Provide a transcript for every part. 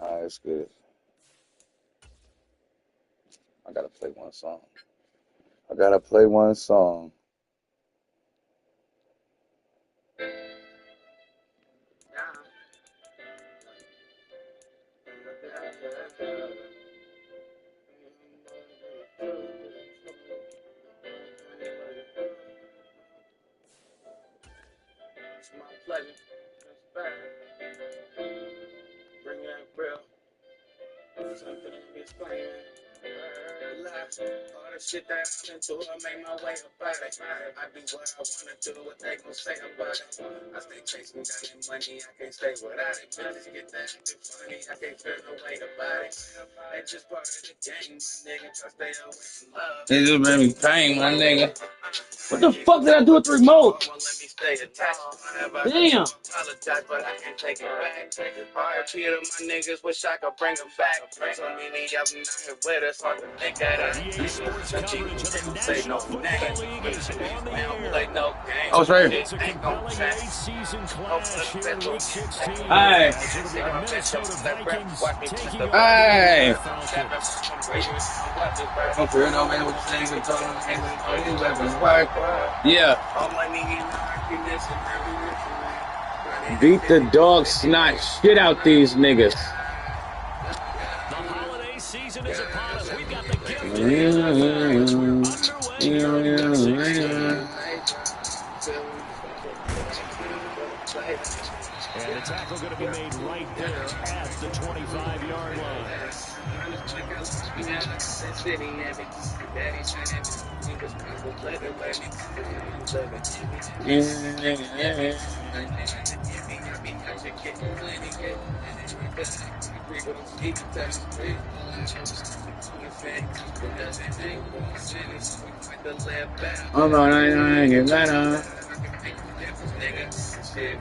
Alright, that's good. I gotta play one song. It's my pleasure. Bring that real. Something to explain. Relax. All the shit that I'm into, I make my way about it. I do what I wanna do, what they gon' say about it. I stay chasing down that money, I can't stay without it. Bitches get that shit funny, I can't feel no way about it. They just part of the game, my nigga. Try to stay away from love. They just made me pain, my nigga. What the fuck did I do with the remote? Damn. Apologize, but I can't take it back. RIP to my niggas, wish I could bring them back. So many of them out here with us, hard to think that EA Sports coverage of the National Football League is on the air. I was right here. It's a compelling late-season clash here in Week 16. Hey. As it'll be the Minnesota Vikings taking on Hey. the Falcons. Don't fear no man with the same weapons. Yeah. Beat the dog snot shit out these niggas. The holiday season is upon us. We've got the gift underway. And the tackle going to be made right there at the 25-yard line. Hold on, I get better.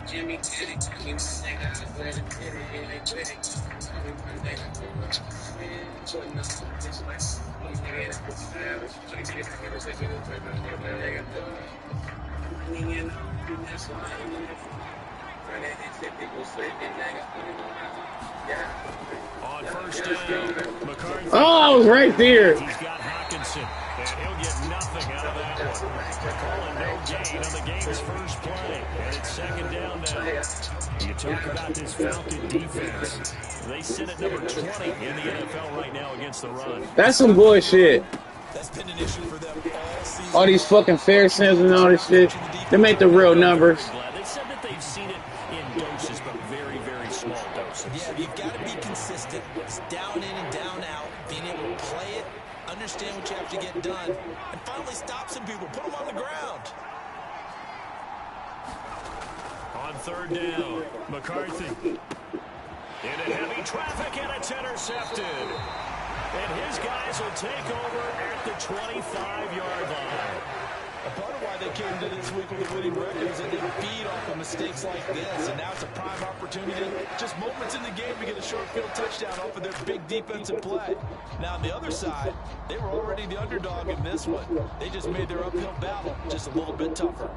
Jimmy did it, keep my nigga, I let it hit it, On first down, McCarthy. Oh, I was right there. He's got Hawkinson, and he'll get nothing out of that one. They're calling no gain on the game's first play, and it's second down now. You talk about this Falcon defense. They sit at number 20 in the NFL right now against the run. That's some bullshit. That's been an issue for them all season. All these fucking fair sales and all this shit. They make the real numbers. They said that they've seen it in doses, but very, very small doses. Yeah, you've got to be consistent. It's down in and down out. Being able to play it, understand what you have to get done, and finally stop some people. Put them on the ground. On third down, McCarthy. Into heavy traffic, and it's intercepted. And his guys will take over at the 25-yard line. A part of why they came to this week with a winning record is that they feed off of mistakes like this, and now it's a prime opportunity. Just moments in the game to get a short field touchdown off of their big defensive play. Now, on the other side, they were already the underdog in this one. They just made their uphill battle just a little bit tougher.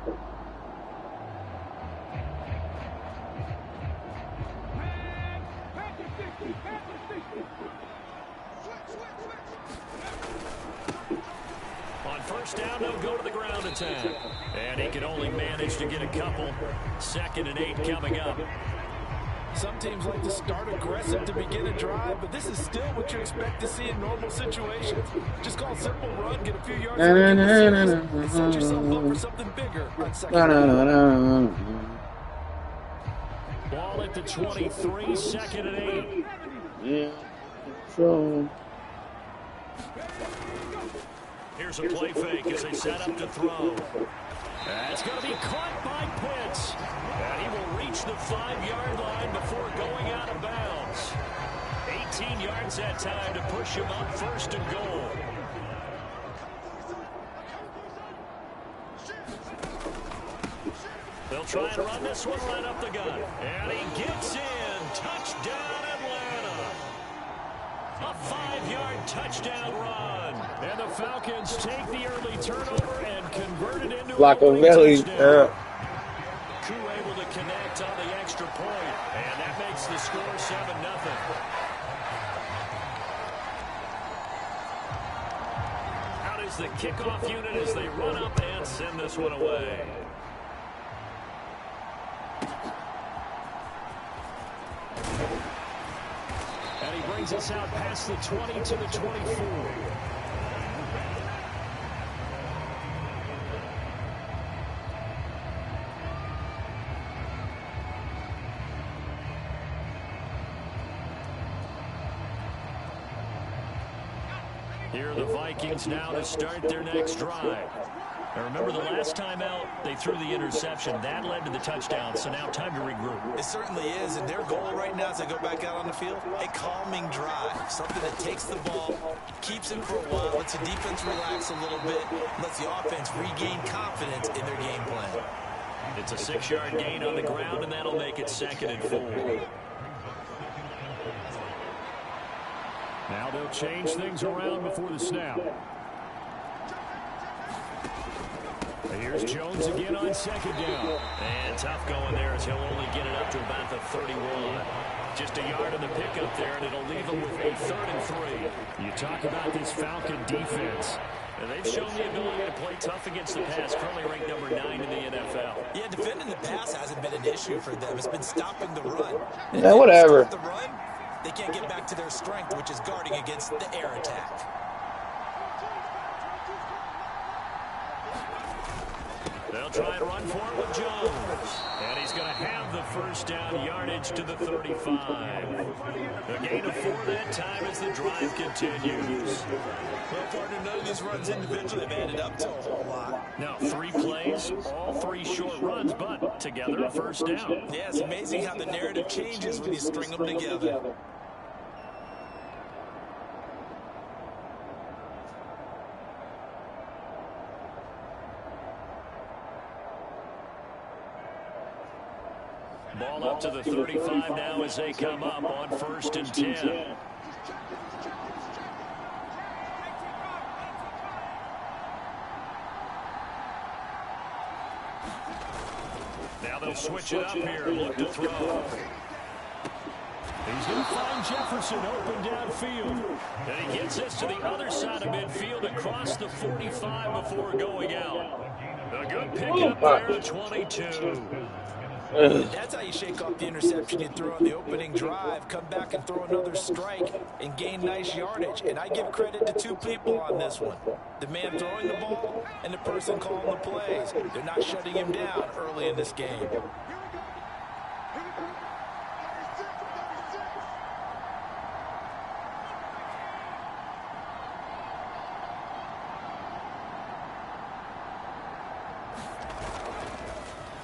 First down, they'll go to the ground attack. And he can only manage to get a couple. 2nd and 8 coming up. Some teams like to start aggressive to begin a drive, but this is still what you expect to see in normal situations. Just call a simple run, get a few yards, and set yourself up for something bigger on second down. Ball at the 23, 2nd and 8. Yeah. So. Here's a play fake as they set up to throw. It's going to be caught by Pitts. And he will reach the 5-yard line before going out of bounds. 18 yards that time to push him up 1st and goal. They'll try and run this one right up the gut. And he gets in. Touchdown, Atlanta. A 5-yard touchdown run. And the Falcons take the early turnover and convert it into a touchdown. Koo able to connect on the extra point. And that makes the score 7-0. is the kickoff unit as they run up and send this one away. And he brings us out past the 20 to the 24. Here are the Vikings now to start their next drive. Now remember, the last time out, they threw the interception. That led to the touchdown, so now time to regroup. It certainly is, and their goal right now as they go back out on the field, a calming drive, something that takes the ball, keeps it for a while, lets the defense relax a little bit, lets the offense regain confidence in their game plan. It's a 6-yard gain on the ground, and that'll make it 2nd and 4. Now they'll change things around before the snap. Here's Jones again on 2nd down. And tough going there as he'll only get it up to about the 31. Just a yard in the pickup there, and it'll leave him with a 3rd and 3. You talk about this Falcon defense. And they've shown the ability to play tough against the pass, currently ranked number 9 in the NFL. Yeah, defending the pass hasn't been an issue for them. It's been stopping the run. Yeah, whatever. Stop the run, they can't get back to their strength, which is guarding against the air attack. They'll try and run for it with Jones. And he's going to have the 1st down, yardage to the 35. A gain of 4 that time as the drive continues. Well, partner, none of these runs individually have added up to a whole lot. Now, 3 plays, all 3 short runs, but together a 1st down. Yeah, it's amazing how the narrative changes when you string them together. Ball up to the 35 now as they come up on 1st and 10. Now they'll switch it up here and look to throw. He's going to find Jefferson open downfield. And he gets this to the other side of midfield across the 45 before going out. A good pickup there at 22. That's how you shake off the interception you threw on the opening drive, come back and throw another strike and gain nice yardage. And I give credit to 2 people on this one. The man throwing the ball and the person calling the plays. They're not shutting him down early in this game.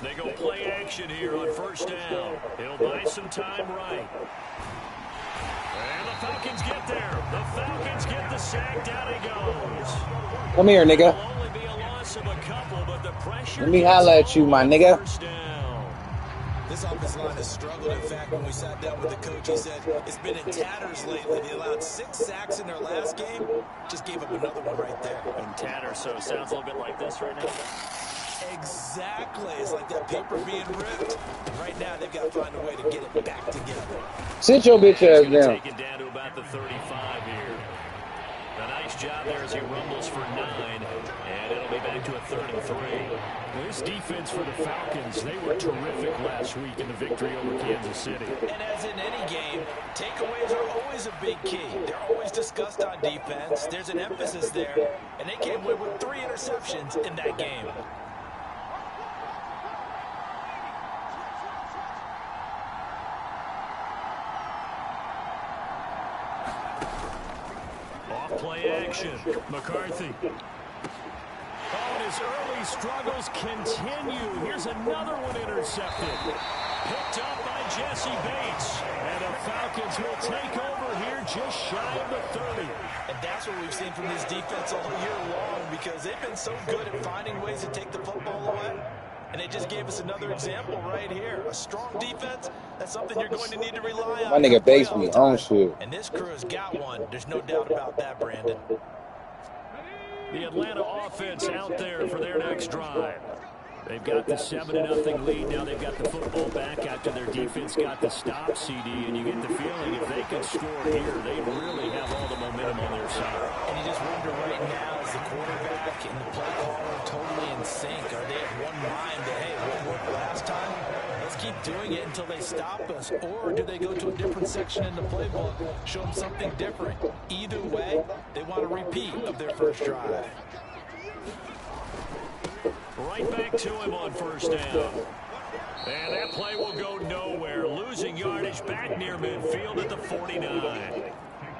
They go play action here on 1st down. He'll buy some time right. And the Falcons get there. The Falcons get the sack. Down he goes. Come here, nigga. It'll only be a loss of a couple, but the pressure. Let me holler at you, my nigga. This offensive line has struggled. In fact, when we sat down with the coach, he said it's been in tatters lately. They allowed 6 sacks in their last game. Just gave up another one right there. In tatters, so it sounds a little bit like this right now. Exactly. It's like that paper being ripped. And right now, they've got to find a way to get it back together. Sit your bitch ass down. Take it down to about the 35 here. A nice job there as he rumbles for 9. And it'll be back to a 3rd and 3. This defense for the Falcons, they were terrific last week in the victory over Kansas City. And as in any game, takeaways are always a big key. They're always discussed on defense. There's an emphasis there. And they came away with 3 interceptions in that game. Play action. McCarthy. Oh, and his early struggles continue. Here's another one intercepted. Picked up by Jesse Bates. And the Falcons will take over here just shy of the 30. And that's what we've seen from this defense all year long, because they've been so good at finding ways to take the football away. And they just gave us another example right here. A strong defense, that's something you're going to need to rely on. My nigga Bates me on shit. And this crew has got one. There's no doubt about that, Brandon. The Atlanta offense out there for their next drive. They've got the 7-0 lead. Now they've got the football back after their defense got the stop, CD. And you get the feeling if they can score here, they really have all the momentum on their side. And you just wonder right now, is the quarterback and the play caller totally in sync? Are they of one mind that, hey, what worked last time? Let's keep doing it until they stop us. Or do they go to a different section in the playbook, show them something different? Either way, they want a repeat of their first drive. Right back to him on first down. And that play will go nowhere. Losing yardage back near midfield at the 49.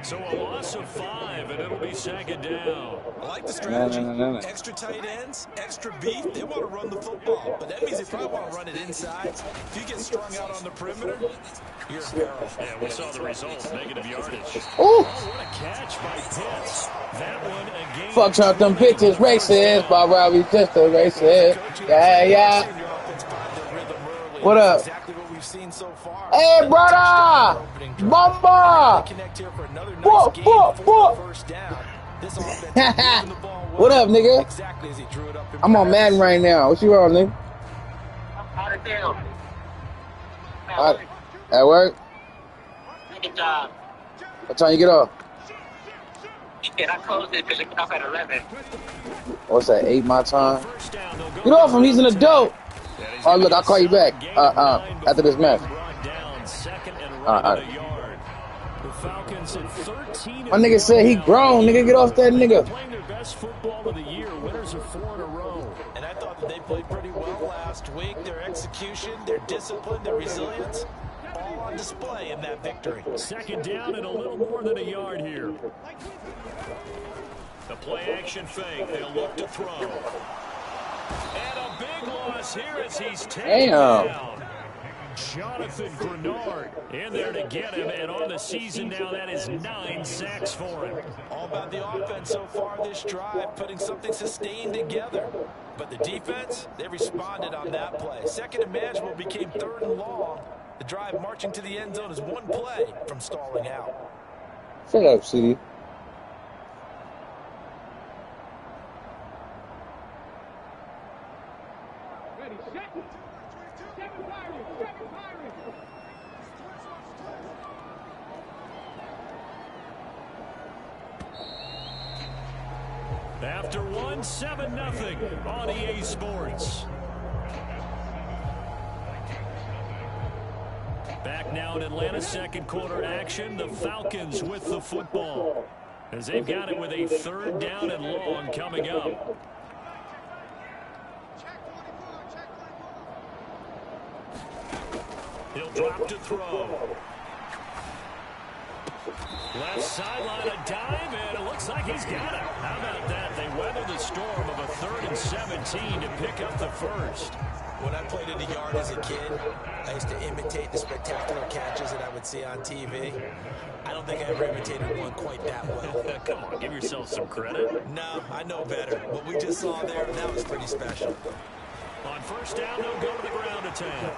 So a loss of 5, and it'll be second down. I like the strategy. Extra tight ends, extra beef. They want to run the football, but that means they probably want to run it inside. If you get strung out on the perimeter, you're in peril. Yeah, we saw the result. Negative yardage. Ooh. Oh, what a catch by Pitts. That one again. Fuck out them bitches, racist. Bob Robbie just a racist. Yeah, yeah. What up? Exactly what we've seen so far. Hey, brother! Bomba! What up, nigga? Exactly as he drew it up. I'm on Madden right now. What you on, nigga? Out of town. At work? Good job. What time you get off? Shit, I closed it because it got off at 11. What's that, 8 my time? Get off him, he's an adult. Oh, look, I'll call you back after this match. My nigga said he grown. Nigga, get off that nigga. Playing their best football of the year. Winners of 4 in a row. And I thought that they played pretty well last week. Their execution, their discipline, their resilience, all on display in that victory. Second down and a little more than a yard here. The play action fake. They'll look to throw. And a big loss here as he's taken down. Jonathan Grenard in there to get him, and on the season now, that is 9 sacks for him. All about the offense so far this drive, putting something sustained together. But the defense, they responded on that play. Second and manageable became 3rd and long. The drive marching to the end zone is one play from stalling out. Shut up, CD. After 1, 7-0 on EA Sports. Back now in Atlanta, second quarter action. The Falcons with the football as they've got it with a 3rd down and long coming up. He'll drop to throw. Left sideline, a dive, and it looks like he's got it. How about that? They weathered the storm of a 3rd and 17 to pick up the first. When I played in the yard as a kid, I used to imitate the spectacular catches that I would see on TV. I don't think I ever imitated one quite that well. Come on, give yourself some credit. No, I know better. What we just saw there, that was pretty special. On first down, they'll go to the ground attack.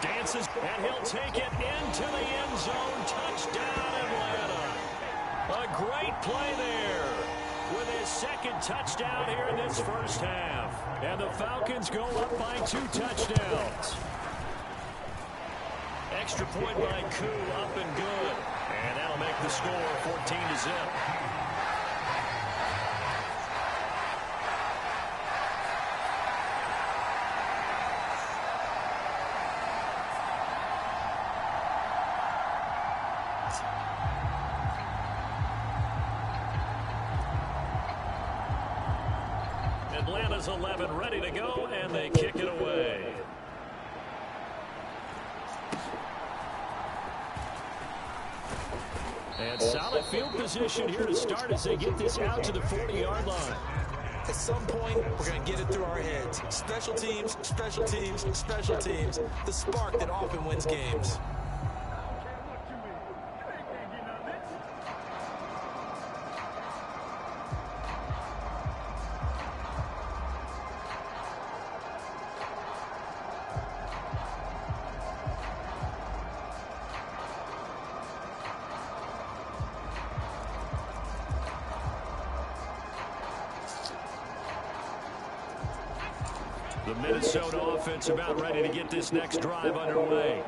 Dances, and he'll take it into the end zone. Touchdown, Atlanta. A great play there with his 2nd touchdown here in this first half. And the Falcons go up by 2 touchdowns. Extra point by Koo, up and good. And that'll make the score 14-0. Atlanta's 11 ready to go, and they kick it away. And solid field position here to start as they get this out to the 40-yard line. At some point, we're going to get it through our heads. Special teams, special teams, special teams. The spark that often wins games. The Minnesota offense about ready to get this next drive underway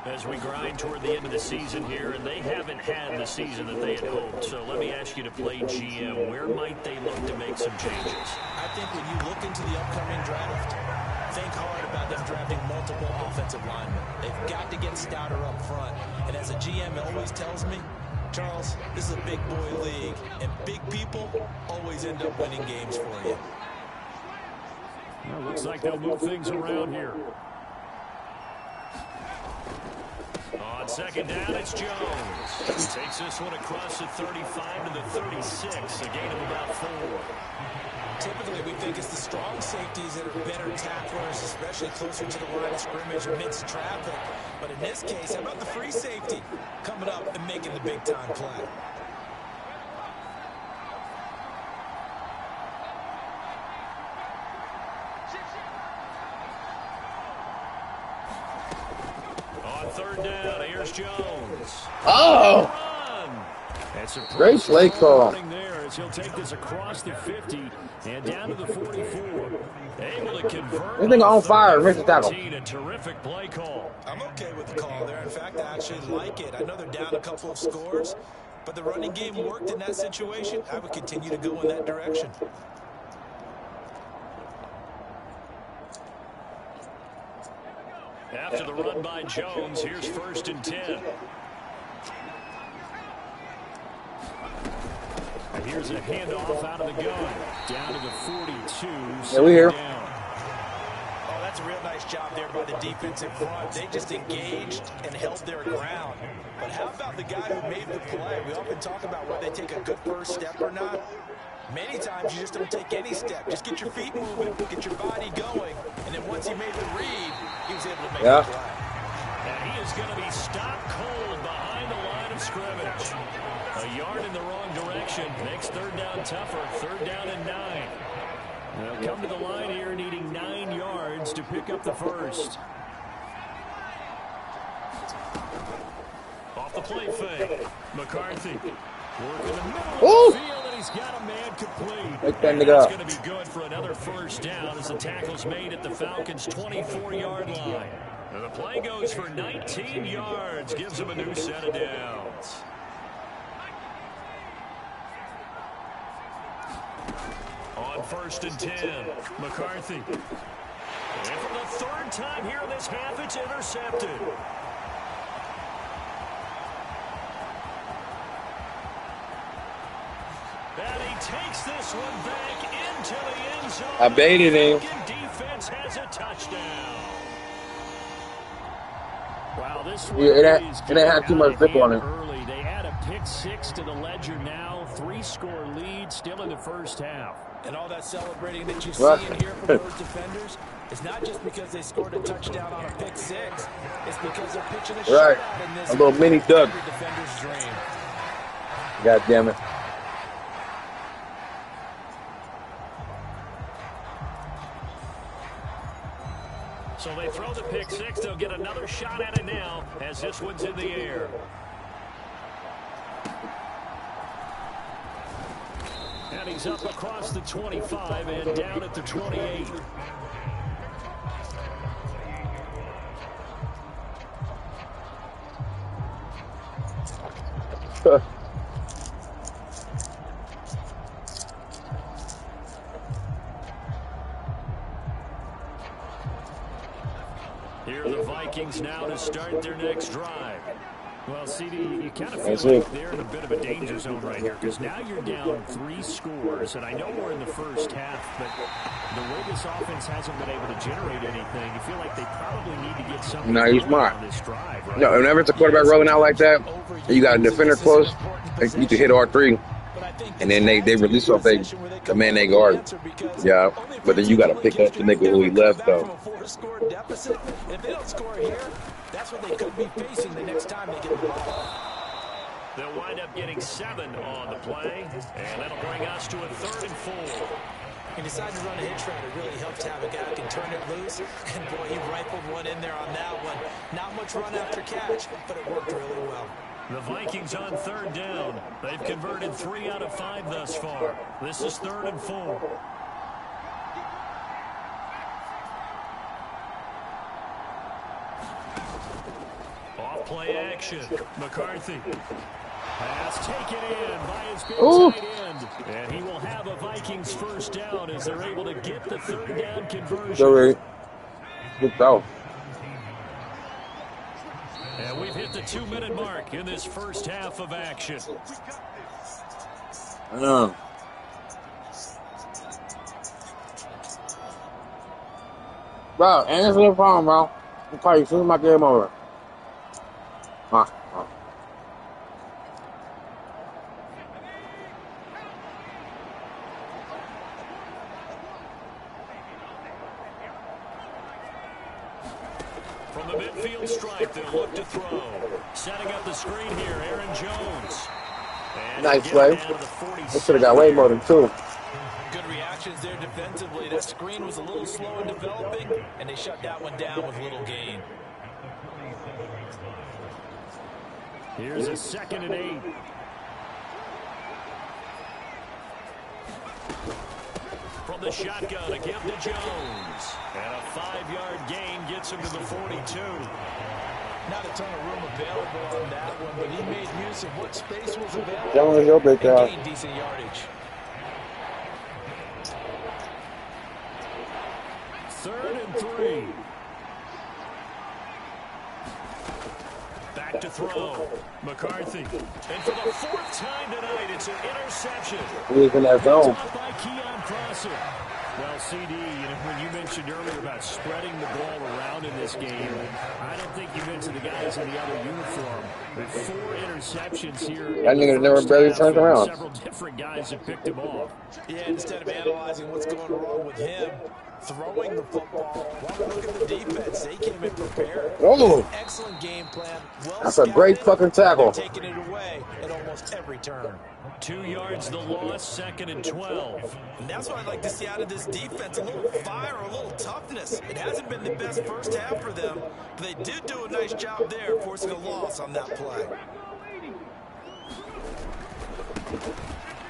as we grind toward the end of the season here, and they haven't had the season that they had hoped. So let me ask you to play GM. Where might they look to make some changes? I think when you look into the upcoming draft, think hard about them drafting multiple offensive linemen. They've got to get stouter up front. And as a GM always tells me, Charles, this is a big boy league, and big people always end up winning games for you. Well, looks like they'll move things around here. On second down, it's Jones. Takes this one across the 35 to the 36, a gain of about 4. Typically, we think it's the strong safeties that are better tacklers, especially closer to the line of scrimmage amidst traffic. But in this case, how about the free safety coming up and making the big-time play? On third down, here's Jones. Oh! That's a Great play call. There as he'll take this across the 50 and down to the 44. Able to convert. This nigga on fire. Missed the tackle. A terrific play call. I'm okay with the call there. In fact, I actually like it. I know they're down a couple of scores, but the running game worked in that situation. I would continue to go in that direction. After the run by Jones, here's 1st and 10. And here's a handoff out of the gun. Down to the 42. Yeah, we here. Oh, that's a real nice job there by the defensive front. They just engaged and held their ground. But how about the guy who made the play? We often talk about whether they take a good first step or not. Many times you just don't take any step. Just get your feet moving, get your body going, and then once he made the read, he was able to make the play. And he is going to be stopped cold behind the line of scrimmage. A yard in the wrong direction. Makes third down tougher. Third down and 9. They'll come to the line here needing 9 yards to pick up the first. Off the play fake. McCarthy working the middle of the field, and he's got a man complete. Make that And nigga that's up. going to be good for another first down as the tackle's made at the Falcons' 24-yard line. And the play goes for 19 yards. Gives them a new set of downs. On 1st and 10, McCarthy. And for the 3rd time here in this half, it's intercepted. And he takes this one back into the end zone. I baited him. Defense has a touchdown. Wow, this one Yeah, it didn't have too much zip on it. early. They add a pick 6 to the ledger now. 3-score lead still in the first half. And all that celebrating that you see Right. and hear from those defenders is not just because they scored a touchdown on a pick 6. It's because they're pitching a Right. shutout in this A little mini duck. every defender's dream. God damn it. So they throw the pick 6. They'll get another shot at it now as this one's in the air. And he's up across the 25 and down at the 28. Here are the Vikings now to start their next drive. Well, CD, you kind of feel like they're in a bit of a danger zone right here because now you're down 3 scores, and I know we're in the first half, but the way this offense hasn't been able to generate anything, you feel like they probably need to get something on this drive, right? No, whenever it's a quarterback rolling out like that, and you got a defender close, you need to hit R3, and then they release off the man they guard. Yeah, but then you got to pick up the nigga who he left, though. If they don't score here, that's what they could be facing the next time they get the ball. They'll wind up getting 7 on the play, and that'll bring us to a 3rd and 4. He decided to run a hitch route. It really helped to have a guy who can turn it loose. And, boy, he rifled one in there on that one. Not much run after catch, but it worked really well. The Vikings on 3rd down. They've converted 3 out of 5 thus far. This is 3rd and 4. play action. McCarthy. Pass taken in by his big tight end. And he will have a Vikings first down as they're able to get the third down conversion. Sorry. Good throw. And we've hit the 2-minute mark in this first half of action. Bro, answer the phone, bro. I'll call you as soon as my game over. From the midfield stripe, they'll look to throw. Setting up the screen here, Aaron Jones. And nice play. They should have got way more than 2. Good reactions there defensively. That screen was a little slow in developing, and they shut that one down with little gain. Here's a 2nd and 8. From the shotgun, a give to Jones. And a 5-yard gain gets him to the 42. Not a ton of room available on that one, but he made use of what space was available. That one is your big guy. Gained decent yardage. 3rd and 3. Back to throw. McCarthy. And for the 4th time tonight, it's an interception. He's in that zone. By Keon Crosser. Well, CD, when you mentioned earlier about spreading the ball around in this game, I don't think you mentioned the guys in the other uniform. With 4 interceptions here. That nigga never barely turned around. Several different guys have picked him off. Yeah, instead of analyzing what's going wrong with him, throwing the football, look at the defense. They came in prepared. Oh, excellent game plan. Well, that's a great fucking tackle. Taking it away at almost every turn. 2 yards the loss, 2nd and 12. And that's what I'd like to see out of this defense. A little fire, a little toughness. It hasn't been the best first half for them, but they did do a nice job there, forcing a loss on that play.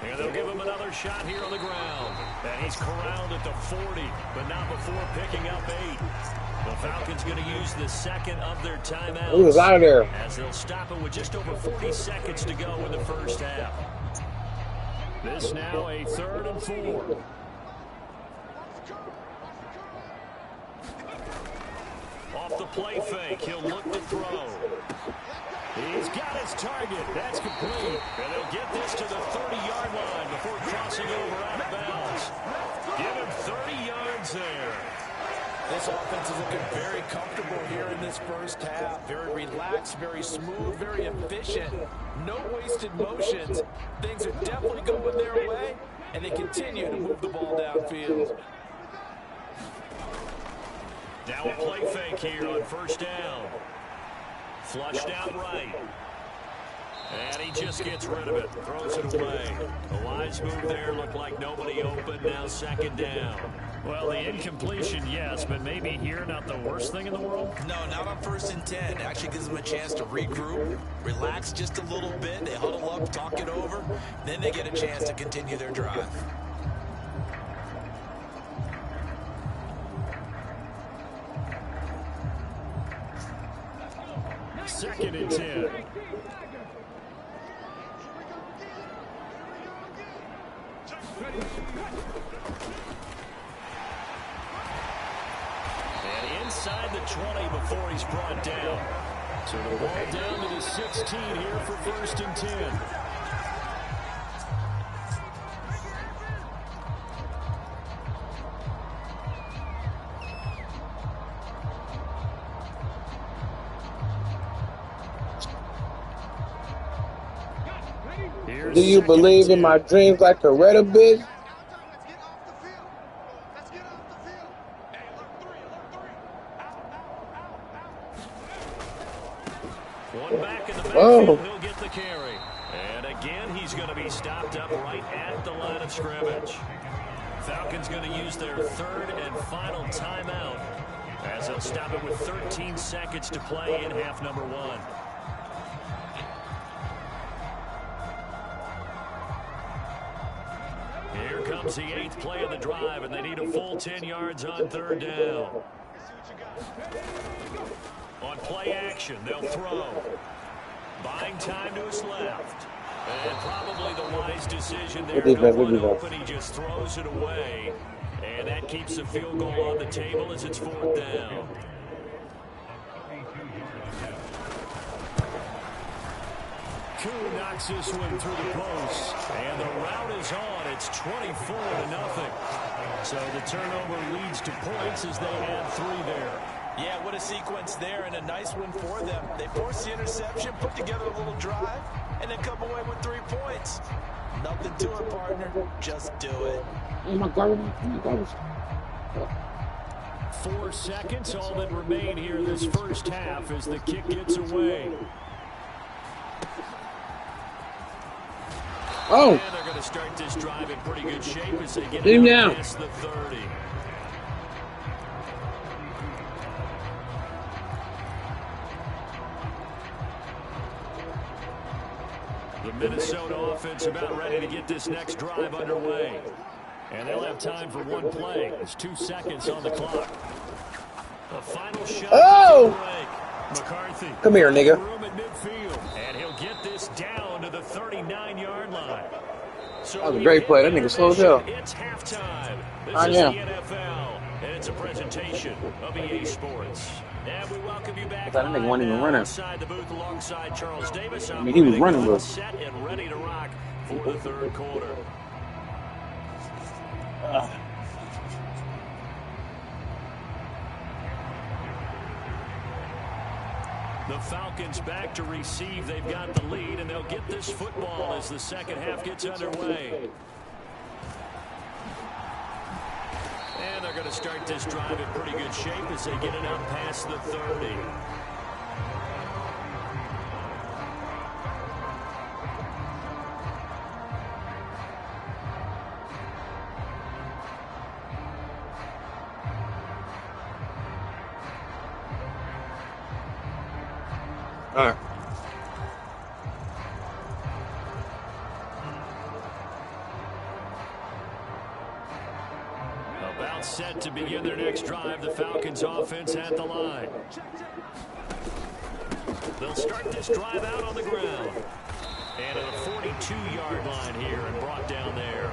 And they'll give him another shot here on the ground. And he's corralled at the 40, but not before picking up 8. The Falcons going to use the 2nd of their timeouts. He was out of there. As they'll stop it with just over 40 seconds to go in the first half. This now a 3rd and 4. Off the play fake, he'll look to throw. He's got his target. That's complete. And they'll get this to the 30-yard line before crossing over out of bounds. Give him 30 yards there. This offense is looking very comfortable here in this first half. Very relaxed, very smooth, very efficient. No wasted motions. Things are definitely going their way, and they continue to move the ball downfield. Now a play fake here on 1st down. Flushed out right. And he just gets rid of it. Throws it away. A wise move there. Looked like nobody open. Now 2nd down. Well, the incompletion, yes, but maybe here not the worst thing in the world? No, not on 1st and 10. Actually gives them a chance to regroup, relax just a little bit. They huddle up, talk it over. Then they get a chance to continue their drive. Second and 10. And inside the 20 before he's brought down. So the ball down to the 16 here for 1st and 10. Do you believe in my dreams like a Retta bitch? One back in the backfield, he'll get the carry. And again, he's going to be stopped up right at the line of scrimmage. Falcons going to use their 3rd and final timeout as they'll stop it with 13 seconds to play in half number 1. Here comes the 8th play of the drive, and they need a full 10 yards on 3rd down. On play action, they'll throw. Buying time to his left. And probably the wise decision there. No one open, he just throws it away. And that keeps the field goal on the table as it's 4th down. Koo knocks this one through the post. And the route is on. It's 24-0. So the turnover leads to points as they add 3 there. Yeah, what a sequence there, and a nice one for them. They force the interception, put together a little drive, and then come away with 3 points. Nothing to it, partner. Just do it. 4 seconds, all that remain here this first half as the kick gets away. Oh! And they're going to start this drive in pretty good shape as they get it past the 30. The Minnesota offense about ready to get this next drive underway. And they'll have time for 1 play. There's 2 seconds on the clock. The final shot. Oh! McCarthy. Come here, nigga. Room at midfield. And he'll get this down to the 39-yard line. So that was a great play. That nigga slowed down. It's halftime. This is the NFL. And it's a presentation of EA Sports. And we welcome you back. That nigga wasn't even running. Inside the booth alongside Charles Davis. I mean, he was running, bro. Set and ready to rock for the 3rd quarter. The Falcons back to receive. They've got the lead, and they'll get this football as the second half gets underway. And they're going to start this drive in pretty good shape as they get it out past the 30. All right. About set to begin their next drive. The Falcons offense at the line. They'll start this drive out on the ground. And at a 42-yard line here and brought down there.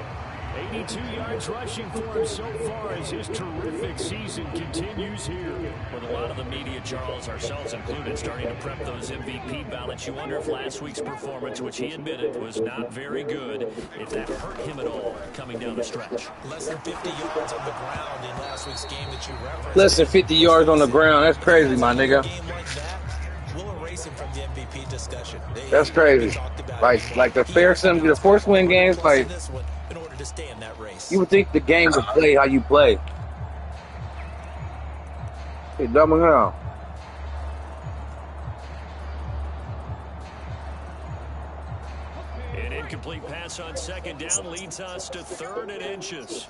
82 yards rushing for him so far as his terrific season continues here. With a lot of the media, Charles, ourselves included, starting to prep those MVP ballots, you wonder if last week's performance, which he admitted was not very good, if that hurt him at all coming down the stretch. Less than 50 yards on the ground in last week's game that you referenced. Less than 50 yards on the ground. That's crazy, my nigga. We'll erase him from the MVP discussion. That's crazy. Like the the force win games, like, in order to stay in that race. you would think the game would play how you play. Hey, double down. An incomplete pass on second down leads us to 3rd and inches.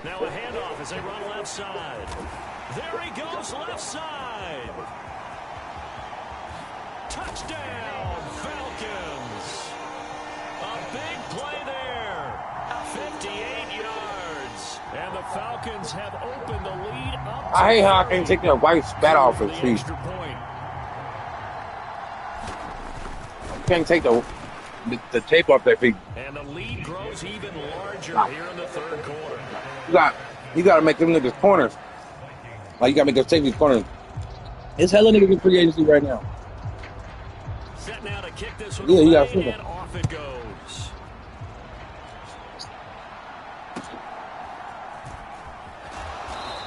Now a handoff as they run left side. There he goes, left side. Touchdown, Falcons. A big play there. 58 yards. And the Falcons have opened the lead up. I hate how I can't take that white spat off his feet. Can't take the tape off their feet. And the lead grows even larger here in the 3rd quarter. You got to make them niggas corners. Like, you got to make those safeties corners. It's hella niggas in free agency right now. Set now to kick this one you got and off it goes.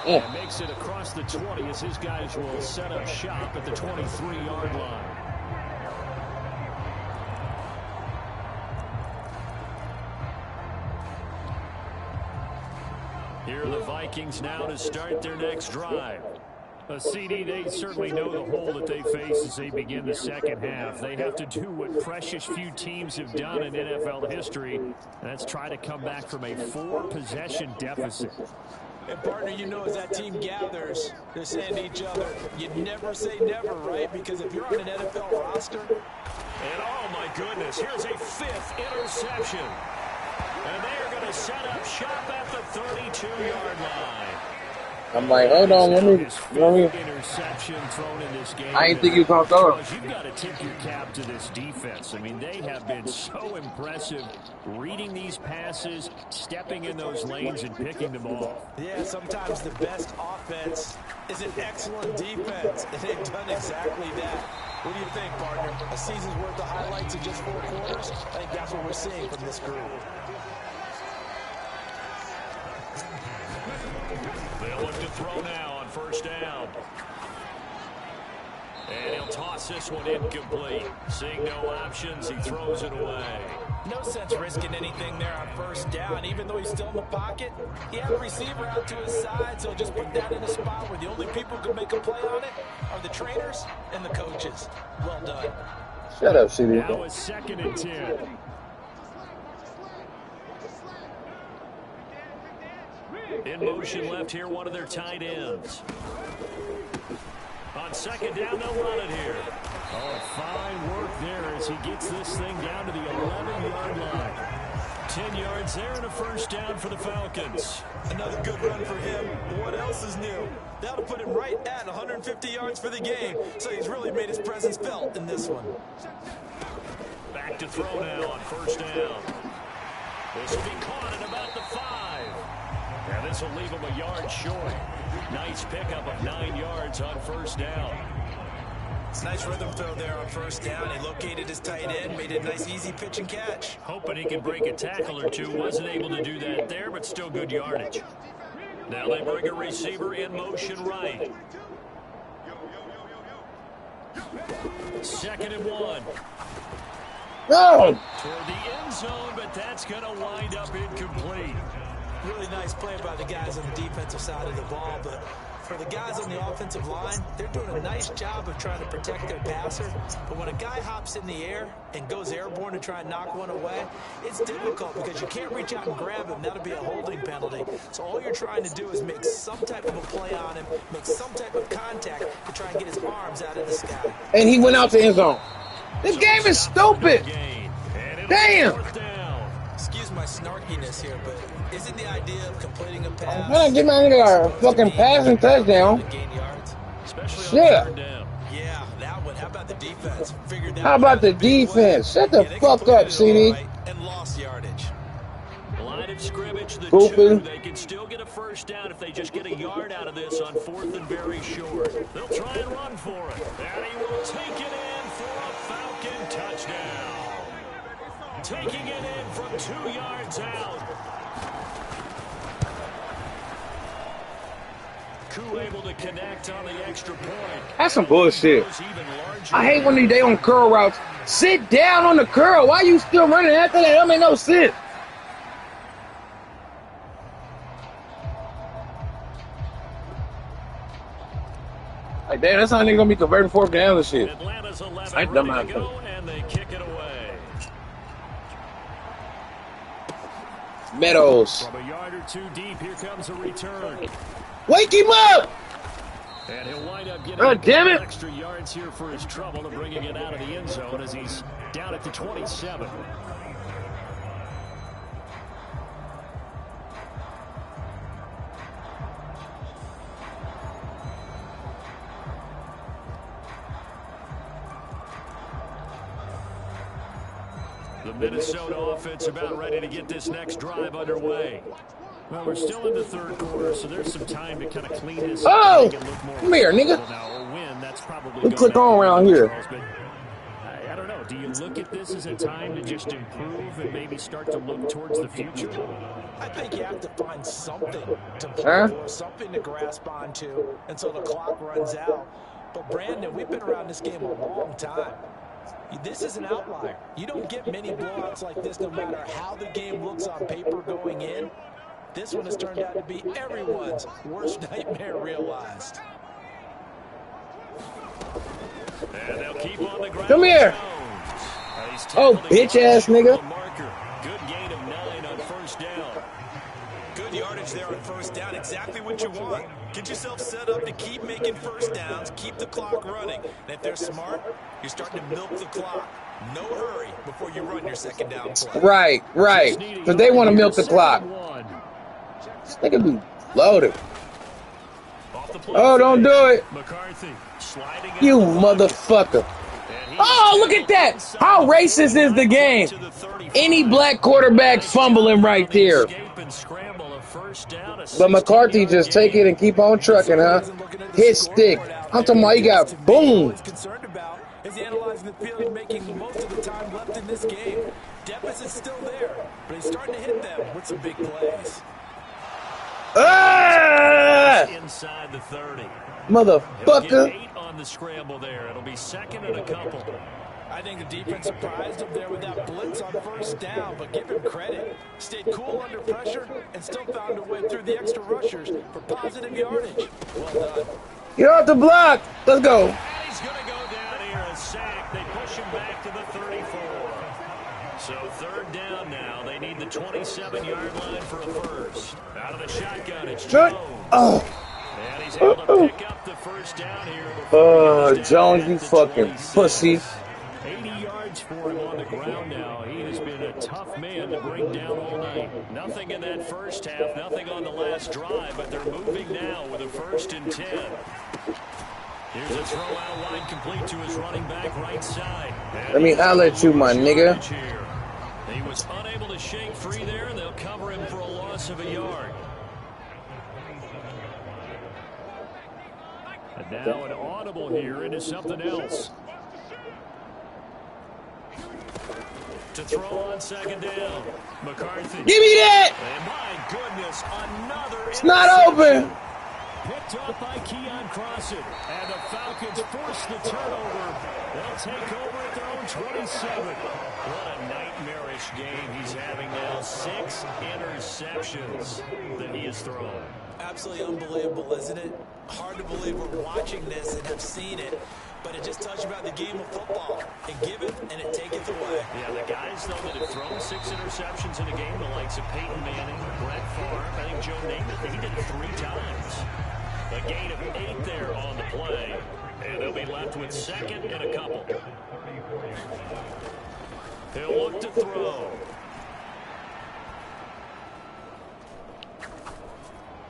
And makes it across the 20 as his guys will set up shop at the 23-yard line. Here are the Vikings now to start their next drive. CD, they certainly know the hole that they face as they begin the second half. They have to do what precious few teams have done in NFL history, and that's try to come back from a 4-possession deficit. And partner, you know, as that team gathers, they're saying to each other, you never say never, right? Because if you're on an NFL roster. And oh my goodness, here's a 5th interception. And they are going to set up shop at the 32-yard line. I'm like, hold on, let me. Interception thrown in this game. I ain't think you was gonna throw it. You've got to tip your cap to this defense. I mean, they have been so impressive reading these passes, stepping in those lanes, and picking them off. Yeah, sometimes the best offense is an excellent defense, and they've done exactly that. What do you think, partner? A season's worth of highlights in just 4 quarters? I think that's what we're seeing from this group. They'll look to throw now on first down. And he'll toss this one incomplete. Seeing no options, he throws it away. No sense risking anything there on first down. Even though he's still in the pocket, he had a receiver out to his side, so just put that in a spot where the only people who can make a play on it are the trainers and the coaches. Well done. Shut up, CD. Now it's 2nd and 10. In motion left here, one of their tight ends. On 2nd down, they'll run it here. Oh, fine work there as he gets this thing down to the 11-yard line. 10 yards there and a first down for the Falcons. Another good run for him. What else is new? That'll put him right at 150 yards for the game. So he's really made his presence felt in this one. Back to throw now on first down. This will be caught at about the 5. And this will leave him a yard short. Nice pickup of 9 yards on first down. It's a nice rhythm throw there on first down. He located his tight end, made a nice easy pitch and catch. Hoping he can break a tackle or two. Wasn't able to do that there, but still good yardage. Now they bring a receiver in motion right. 2nd and 1. No! Toward the end zone, but that's going to wind up incomplete. Really nice play by the guys on the defensive side of the ball, but for the guys on the offensive line, they're doing a nice job of trying to protect their passer. But when a guy hops in the air and goes airborne to try and knock one away, it's difficult because you can't reach out and grab him. That'll be a holding penalty. So all you're trying to do is make some type of a play on him, make some type of contact to try and get his arms out of the sky. And he went out the end zone. This game is stupid. Damn. Excuse my snarkiness here, but isn't the idea of completing a pass? I'm gonna get my nigga a fucking passing touchdown. Shit. Yeah, that one. How about the defense? Figured that. How about the defense? Shut the fuck up, CD. And lost yardage. Line of scrimmage, the Goofy. 2. They can still get a first down if they just get a yard out of this on 4th and very short. They'll try and run for it. And he will take it in for a Falcon touchdown. Taking it in from 2 yards out. Koo able to connect on the extra point. That's some bullshit. I hate when they on curl routes. Sit down on the curl. Why you still running after that? That don't make no sense. Like, damn, that's how they gonna be converting 4th down and shit. Atlanta's 11 I dumb ready to out go, and they kick it away. Meadows. From a yard or 2 deep, here comes a return. Wake him up! And he'll wind up getting damn it. extra yards here for his trouble of bringing it out of the end zone as he's down at the 27. The Minnesota offense about ready to get this next drive underway. Well, we're still in the 3rd quarter, so there's some time to kind of clean this up. Oh! And make it look more Come here, nigga. now, or win, that's probably We click on around here. Charles, but I don't know. Do you look at this as a time to just improve and maybe start to look towards the future? I think you have to find something to play for, something to grasp onto until the clock runs out. But, Brandon, we've been around this game a long time. This is an outlier. You don't get many blowouts like this no matter how the game looks on paper going in. This one has turned out to be everyone's worst nightmare realized. And they'll keep on the ground. Come here. Oh, bitch ass nigga. Good gain of 9 on first down. Good yardage there on first down. Exactly what you want. Get yourself set up to keep making first downs, keep the clock running. And if they're smart, you're starting to milk the clock. No hurry before you run your second down play. Right. Because they want to milk the clock. This nigga be loaded. Oh, don't do it. You motherfucker. Oh, look at that. How racist is the game? Any black quarterback fumbling right there. But McCarthy just take it and keep on trucking, huh? Hit stick. I'm talking about he got boom. Is analyzing the field and making most of the time left in this game. Deficit's still there, but he's starting to hit them with some big plays. Inside the 30. Motherfucker. 8 on the scramble there. It'll be second and a couple. I think the defense surprised him there with that blitz on first down, but give him credit. Stayed cool under pressure and still found a way through the extra rushers for positive yardage. Well done. Get off the block. Let's go. And he's going to go down here, a sack. They push him back to the 34. So third down now. They need the 27-yard line for a first. Out of the shotgun, it's Jones. And he's able to pick up the first down here. Jones, you fucking pussy. 80 yards for him on the ground now. He has been a tough man to bring down all night. Nothing in that first half, nothing on the last drive, but they're moving now with a 1st and 10. Here's a throw out wide complete to his running back right side. Let me holler at you, my nigga. He was unable to shake free there, and they'll cover him for a loss of a yard. And now an audible here into something else. To throw on second down. McCarthy. Give me that! And my goodness, another. It's not open. Picked up by Keon Crossan. And the Falcons force the turnover. They'll take over at their own 27. What a nightmarish game he's having now. 6 interceptions that he has thrown. Absolutely unbelievable, isn't it? Hard to believe we're watching this and have seen it. But it just tells you about the game of football. It giveth and it taketh away. Yeah, the guys, though, that have thrown 6 interceptions in a game, the likes of Peyton Manning, Brett Favre, I think Joe Namath, he did it 3 times. A gain of 8 there on the play. And they'll be left with second and a couple. He'll look to throw.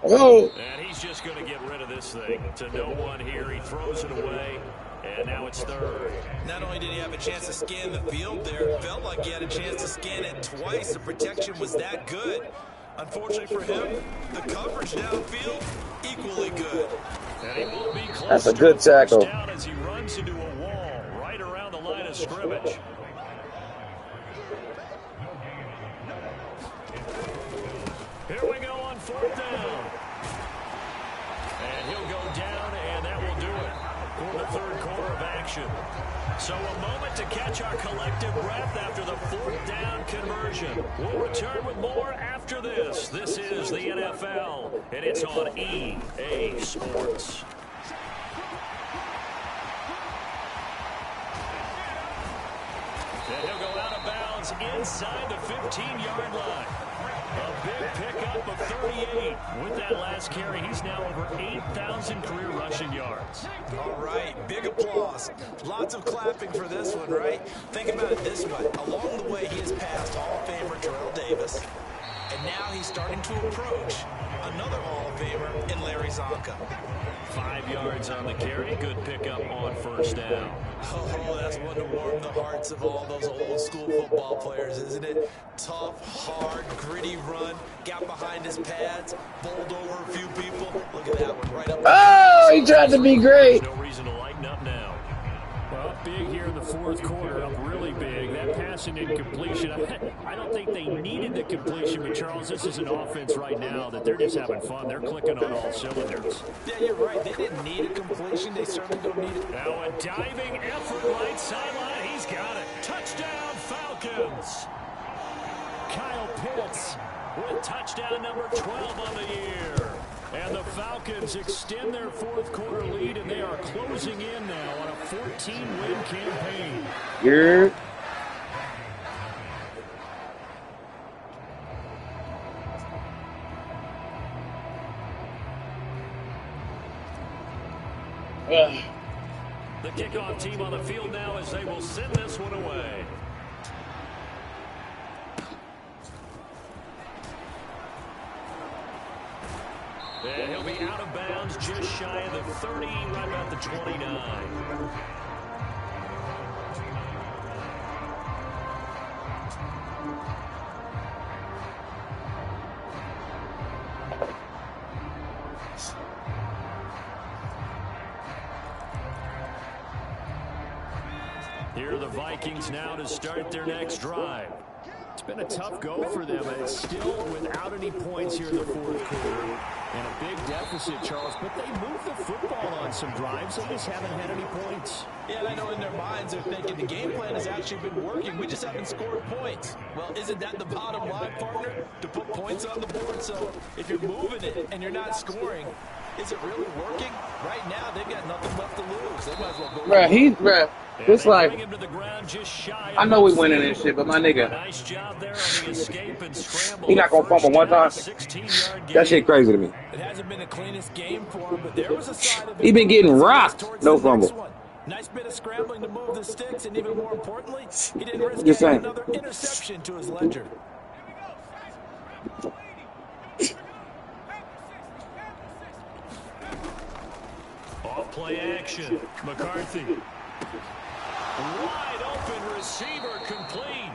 Whoa. And he's just going to get rid of this thing. To no one here. He throws it away. And now it's third. Not only did he have a chance to scan the field there, it felt like he had a chance to scan it twice. The protection was that good. Unfortunately for him, the coverage downfield, equally good. And he won't be close. That's a good tackle. Down as he runs into a wall right around the line of scrimmage. Here we go on 4th down. And he'll go down, and that will do it for the 3rd quarter of action. So a moment to catch our collective breath after the 4th down conversion. We'll return with more after this. This is the NFL, and it's on EA Sports. And he'll go out of bounds inside the 15-yard line. A big pickup of 38. With that last carry, he's now over 8,000 career rushing yards. All right, big applause. Lots of clapping for this one, right? Think about it this way. Along the way, he has passed Hall of Famer Terrell Davis, and now he's starting to approach another Hall of Famer in Larry Zonka. 5 yards on the carry. Good pickup on 1st down. Oh, that's one to warm the hearts of all those old school football players, isn't it? Tough, hard, gritty run. Got behind his pads, bowled over a few people. Look at that one right up. Oh, he tried to be great. No reason to lighten up now. Well, up big here in the 4th quarter, up really big. That passing incompletion, I don't think they needed the completion, but Charles, this is an offense right now that they're just having fun. They're clicking on all cylinders. Yeah, you're right. They didn't need a completion. They certainly don't need it. Now a diving effort right sideline. He's got it. Touchdown, Falcons. Kyle Pitts with touchdown number 12 on the year. And the Falcons extend their 4th quarter lead, and they are closing in now on a 14-win campaign. Here. The kickoff team on the field now as they will send this one away. And he'll be out of bounds just shy of the 30, right about the 29. Here are the Vikings now to start their next drive. It's been a tough go for them, and it's still without any points here in the fourth quarter. And a big deficit, Charles, but they moved the football on some drives. They just haven't had any points. Yeah, and I know in their minds they're thinking the game plan has actually been working. We just haven't scored points. Well, isn't that the bottom line, partner? To put points on the board. So if you're moving it and you're not scoring, is it really working? Right now, they've got nothing left to lose. They might as well go. Bruh, it's like, I know we winning this shit, but my nigga, he not gonna fumble one time. That shit crazy to me. It hasn't been the cleanest game for him, but there was a side of it. He been getting rocked, no fumble. Nice bit of scrambling to move the sticks, and even more importantly, he didn't risk adding another interception to his ledger. Off play action, McCarthy. Wide open receiver complete.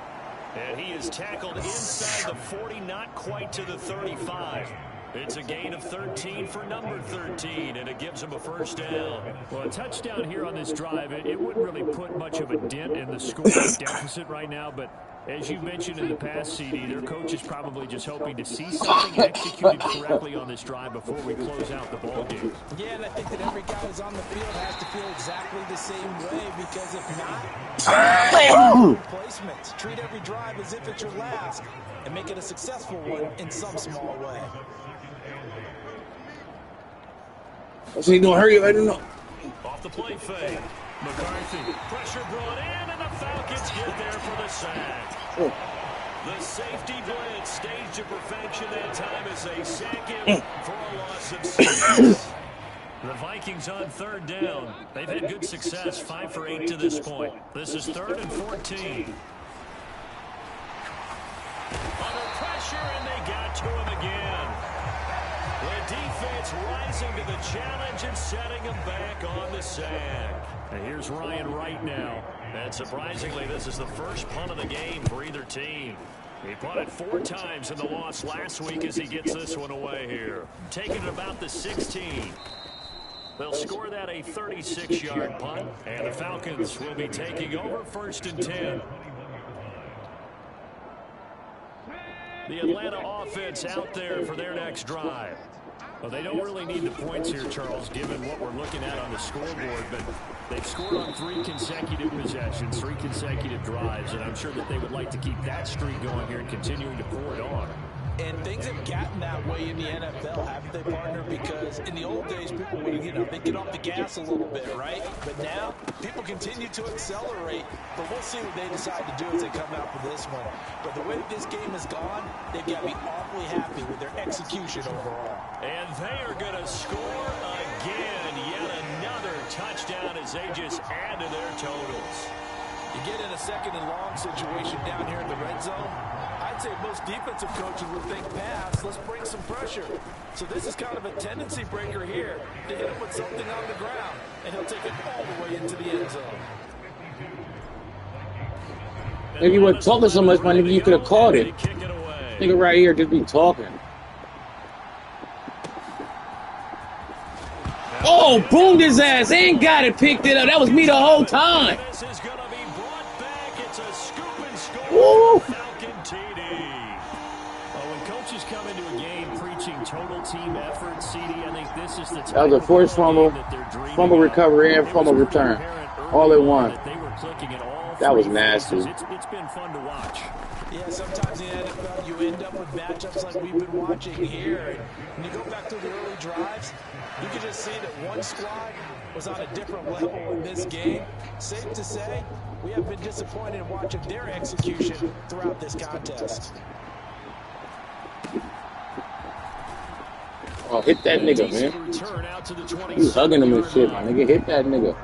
And he is tackled inside the 40, not quite to the 35. It's a gain of 13 for number 13, and it gives him a first down. Well, a touchdown here on this drive, it wouldn't really put much of a dent in the scoring deficit right now, but as you mentioned in the past, CD, their coach is probably just hoping to see something executed correctly on this drive before we close out the ball game. Yeah, and I think that every guy who's on the field has to feel exactly the same way, because if not, replacements. Treat every drive as if it's your last and make it a successful one in some small way. So you gonna hurry up? I don't know. Off the play fake. McCarthy, pressure brought in, and the Falcons get there for the sack. The safety blitz staged to perfection that time as they sack him for a loss of 6. The Vikings on third down. They've had good success, 5 for 8 to this point. This is 3rd and 14. Under pressure, and they got to him again. The defense rising to the challenge and setting him back on the sack. And here's Ryan Wright now. And surprisingly, this is the first punt of the game for either team. He punted 4 times in the loss last week as he gets this one away here. Taking it about the 16. They'll score that a 36-yard punt. And the Falcons will be taking over 1st and 10. The Atlanta offense out there for their next drive. Well, they don't really need the points here, Charles, given what we're looking at on the scoreboard, but they've scored on 3 consecutive possessions, 3 consecutive drives, and I'm sure that they would like to keep that streak going here and continuing to pour it on. And things have gotten that way in the NFL, haven't they, partner? Because in the old days, people would, they get off the gas a little bit, right? But now, people continue to accelerate. But we'll see what they decide to do as they come out for this one. But the way that this game has gone, they've got to be awfully happy with their execution overall. And they are going to score again. Yet another touchdown as they just add to their totals. You get in a 2nd and long situation down here in the red zone, I'd say most defensive coaches would think pass, let's bring some pressure. So this is kind of a tendency breaker here to hit him with something on the ground, and he'll take it all the way into the end zone. If you weren't talking so much, my nigga, you could have caught it. Nigga right here just be talking. Oh, boomed his ass. Ain't got it, picked it up. That was me the whole time. This is going to be brought back. It's a scoop and score. Woo. Falcon TD. Well, when coaches come into a game preaching total team effort, CD, I think this is the time. That was a forced fumble, fumble recovery, and fumble return. All in one. That was nasty. It's been fun to watch. Yeah, sometimes in the NFL you end up with matchups like we've been watching here. And when you go back to the early drives, you can just see that one squad was on a different level in this game. Safe to say, we have been disappointed in watching their execution throughout this contest. Oh, hit that nigga, man. Decent return out to the You hugging him and 27-yard shit, my line. nigga. Hit that nigga.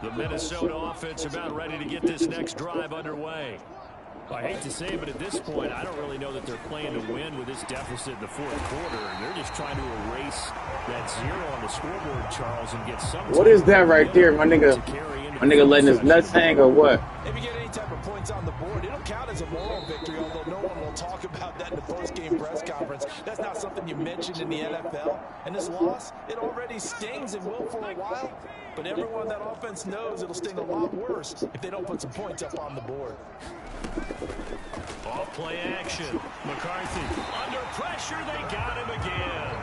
The Minnesota offense about ready to get this next drive underway. I hate to say it, but at this point, I don't really know that they're playing to win with this deficit in the fourth quarter. They're just trying to erase that zero on the scoreboard, Charles, and get some. What is that right there, my nigga? My nigga letting his nuts hang or what? If you get any type of points on the board, it'll count as a moral victory, although no one will talk about that in the post-game press conference. That's not something you mentioned in the NFL. And this loss, it already stings and will for a while. But everyone on that offense knows it'll sting a lot worse if they don't put some points up on the board. Off play action. McCarthy under pressure. They got him again.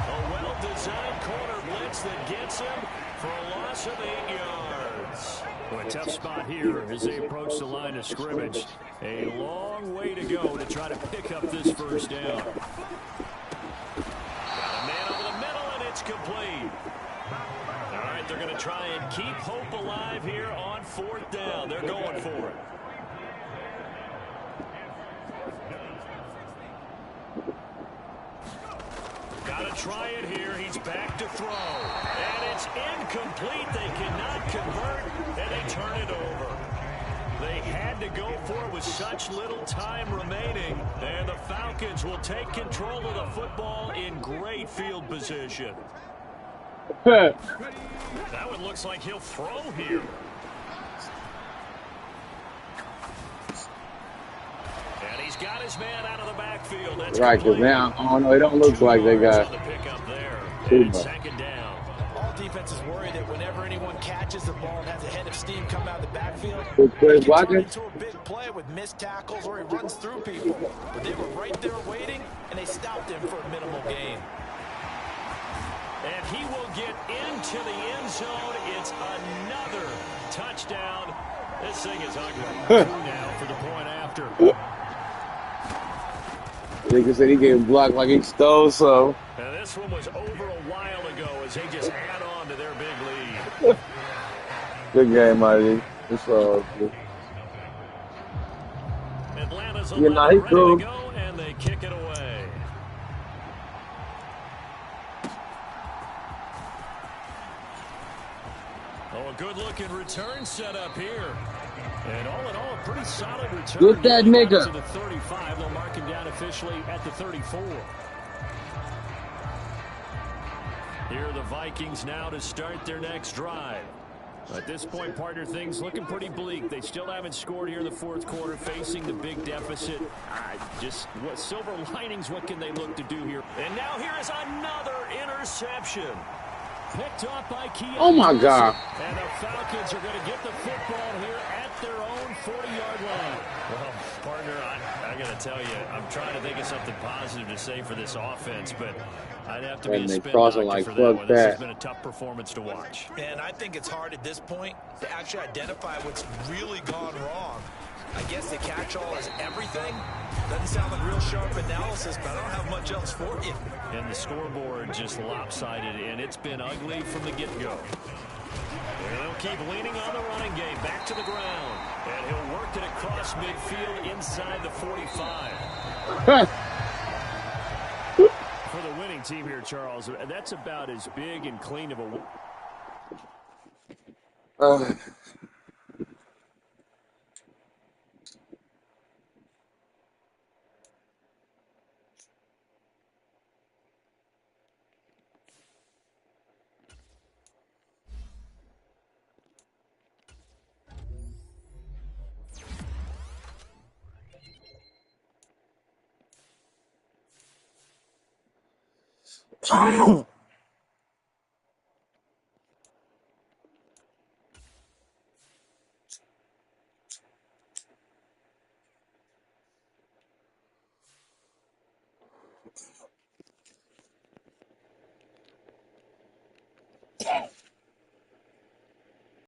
A well-designed corner blitz that gets him for a loss of 8 yards. Well, a tough spot here as they approach the line of scrimmage. A long way to go to try to pick up this first down. Got a man over the middle, and it's complete. All right, they're going to try and keep hope alive here on fourth down. They're going for it. Got to try it here. He's back to throw. And it's incomplete. They cannot convert, and they turn it over. They had to go for it with such little time remaining. And the Falcons will take control of the football in great field position. That one looks like he'll throw here. And he's got his man out of the backfield. That's Right, because now, I don't know, it don't look like they got too much. Second down. All defenses worry that whenever anyone catches the ball and has a head of steam come out of the backfield, Good play he can turn blocking. into a big play with missed tackles or he runs through people. But they were right there waiting, and they stopped him for a minimal gain. And he will get into the end zone. It's another touchdown. This thing is ugly. 2 now for the point after. Nigga said he getting blocked like he stole some. And this one was over a while ago as they just add on to their big lead. Good game, Marty. It's all good. Atlanta's Yeah, nah, he ready cool. to go, and they kick it away. Oh, a good-looking return set up here. And all in all, a pretty solid return. Get that nigga. To the 35. They'll mark him down officially at the 34. Here are the Vikings now to start their next drive. At this point, partner, things looking pretty bleak. They still haven't scored here in the fourth quarter, facing the big deficit. Just what silver linings, what can they look to do here? And now here is another interception. Picked off by Keon. Oh, my God. And the Falcons are going to get the football here at their own 40-yard line. Well, partner, I got to tell you, I'm trying to think of something positive to say for this offense, but I'd have to be a spin doctor like, for that one. This that. has been a tough performance to watch. And I think it's hard at this point to actually identify what's really gone wrong. I guess the catch-all is everything. Doesn't sound like real sharp analysis, but I don't have much else for you. And the scoreboard just lopsided, and it's been ugly from the get-go. They'll keep leaning on the running game, back to the ground. And he'll work it across midfield inside the 45. For the winning team here, Charles, that's about as big and clean of a...